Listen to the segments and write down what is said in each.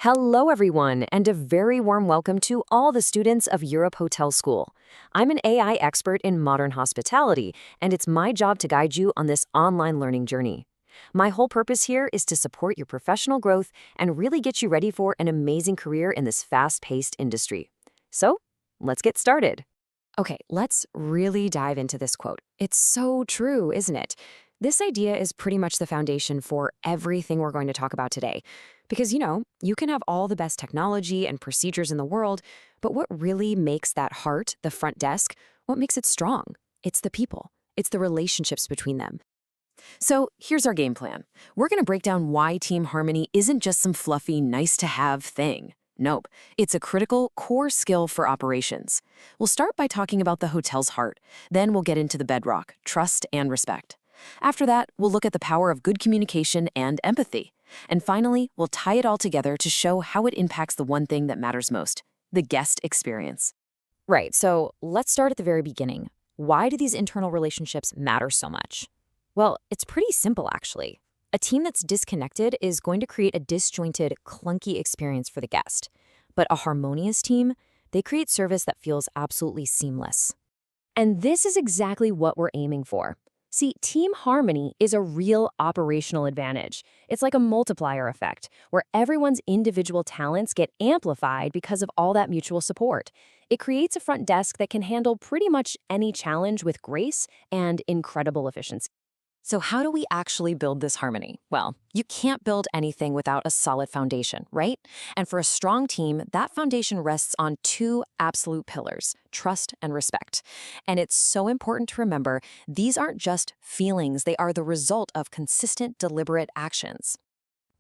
Hello, everyone, and a very warm welcome to all the students of Europe Hotel School. I'm an AI expert in modern hospitality, and it's my job to guide you on this online learning journey. My whole purpose here is to support your professional growth and really get you ready for an amazing career in this fast-paced industry. So, let's get started. Okay, let's really dive into this quote. It's so true, isn't it? This idea is pretty much the foundation for everything we're going to talk about today. Because, you can have all the best technology and procedures in the world, but what really makes that heart, the front desk, what makes it strong? It's the people. It's the relationships between them. So here's our game plan. We're going to break down why Team Harmony isn't just some fluffy, nice-to-have thing. Nope, it's a critical core skill for operations. We'll start by talking about the hotel's heart. Then we'll get into the bedrock, trust and respect. After that, we'll look at the power of good communication and empathy. And finally, we'll tie it all together to show how it impacts the one thing that matters most, the guest experience. Right, so let's start at the very beginning. Why do these internal relationships matter so much? Well, it's pretty simple, actually. A team that's disconnected is going to create a disjointed, clunky experience for the guest. But a harmonious team, they create service that feels absolutely seamless. And this is exactly what we're aiming for. See, team harmony is a real operational advantage. It's like a multiplier effect, where everyone's individual talents get amplified because of all that mutual support. It creates a front desk that can handle pretty much any challenge with grace and incredible efficiency. So how do we actually build this harmony? Well, you can't build anything without a solid foundation, right? And for a strong team, that foundation rests on two absolute pillars, trust and respect. And it's so important to remember, these aren't just feelings, they are the result of consistent, deliberate actions.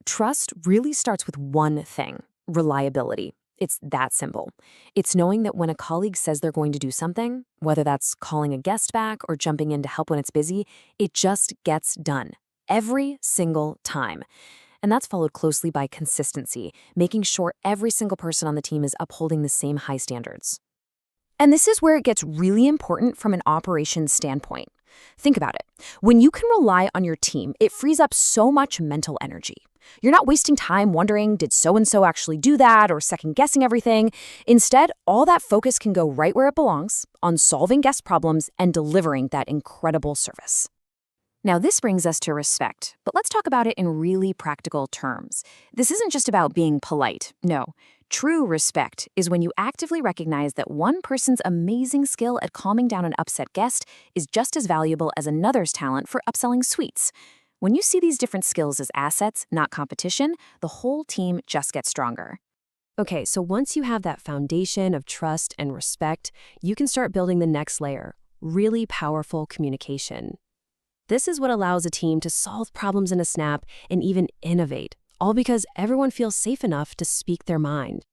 Trust really starts with one thing, reliability. It's that simple. It's knowing that when a colleague says they're going to do something, whether that's calling a guest back or jumping in to help when it's busy, it just gets done. Every single time. And that's followed closely by consistency, making sure every single person on the team is upholding the same high standards. And this is where it gets really important from an operations standpoint. Think about it. When you can rely on your team, it frees up so much mental energy. You're not wasting time wondering, did so-and-so actually do that, or second-guessing everything. Instead, all that focus can go right where it belongs, on solving guest problems and delivering that incredible service. Now, this brings us to respect, but let's talk about it in really practical terms. This isn't just about being polite. No. True respect is when you actively recognize that one person's amazing skill at calming down an upset guest is just as valuable as another's talent for upselling suites. When you see these different skills as assets, not competition, the whole team just gets stronger. Okay, so once you have that foundation of trust and respect, you can start building the next layer, really powerful communication. This is what allows a team to solve problems in a snap and even innovate, all because everyone feels safe enough to speak their mind.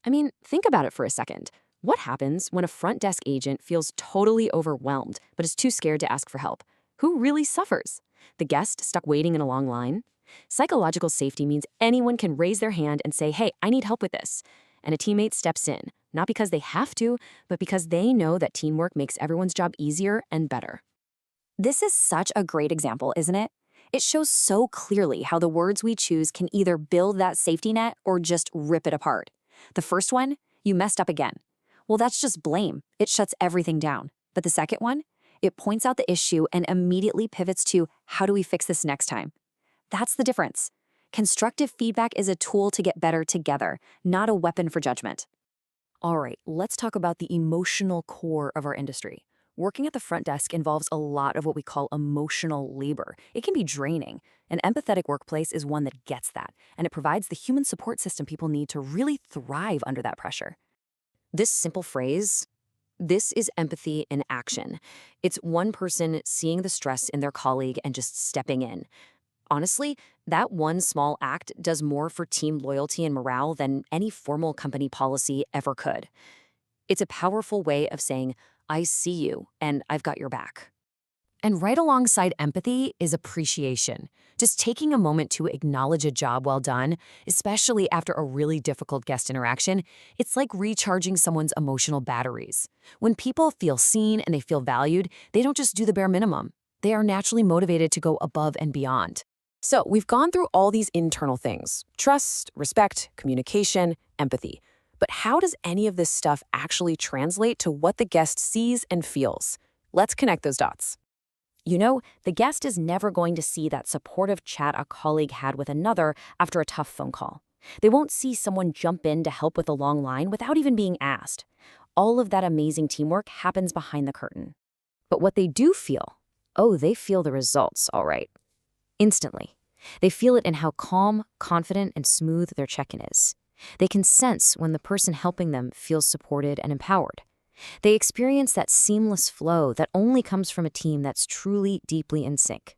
I mean, think about it for a second. What happens when a front desk agent feels totally overwhelmed but is too scared to ask for help? Who really suffers? The guest stuck waiting in a long line? Psychological safety means anyone can raise their hand and say, hey, I need help with this. And a teammate steps in, not because they have to, but because they know that teamwork makes everyone's job easier and better. This is such a great example, isn't it? It shows so clearly how the words we choose can either build that safety net or just rip it apart. The first one, you messed up again. Well, that's just blame. It shuts everything down. But the second one, it points out the issue and immediately pivots to how do we fix this next time? That's the difference. Constructive feedback is a tool to get better together, not a weapon for judgment. All right, let's talk about the emotional core of our industry. Working at the front desk involves a lot of what we call emotional labor. It can be draining. An empathetic workplace is one that gets that, and it provides the human support system people need to really thrive under that pressure. This simple phrase, this is empathy in action. It's one person seeing the stress in their colleague and just stepping in. Honestly, that one small act does more for team loyalty and morale than any formal company policy ever could. It's a powerful way of saying, I see you, and I've got your back. And right alongside empathy is appreciation. Just taking a moment to acknowledge a job well done, especially after a really difficult guest interaction, it's like recharging someone's emotional batteries. When people feel seen and they feel valued, they don't just do the bare minimum. They are naturally motivated to go above and beyond. So we've gone through all these internal things: trust, respect, communication, empathy. But how does any of this stuff actually translate to what the guest sees and feels? Let's connect those dots. The guest is never going to see that supportive chat a colleague had with another after a tough phone call. They won't see someone jump in to help with a long line without even being asked. All of that amazing teamwork happens behind the curtain. But what they do feel, oh, they feel the results, all right. Instantly. They feel it in how calm, confident, and smooth their check-in is. They can sense when the person helping them feels supported and empowered. They experience that seamless flow that only comes from a team that's truly deeply in sync.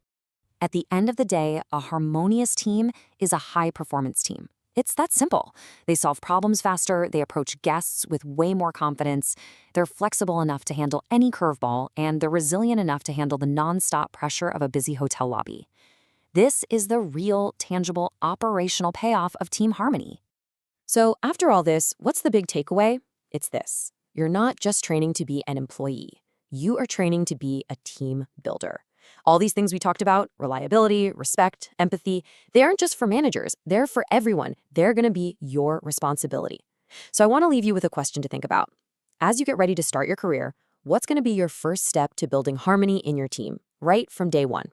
At the end of the day, a harmonious team is a high-performance team. It's that simple. They solve problems faster, they approach guests with way more confidence, they're flexible enough to handle any curveball, and they're resilient enough to handle the nonstop pressure of a busy hotel lobby. This is the real, tangible, operational payoff of team harmony. So after all this, what's the big takeaway? It's this. You're not just training to be an employee. You are training to be a team builder. All these things we talked about, reliability, respect, empathy, they aren't just for managers. They're for everyone. They're going to be your responsibility. So I want to leave you with a question to think about. As you get ready to start your career, what's going to be your first step to building harmony in your team, right from day one?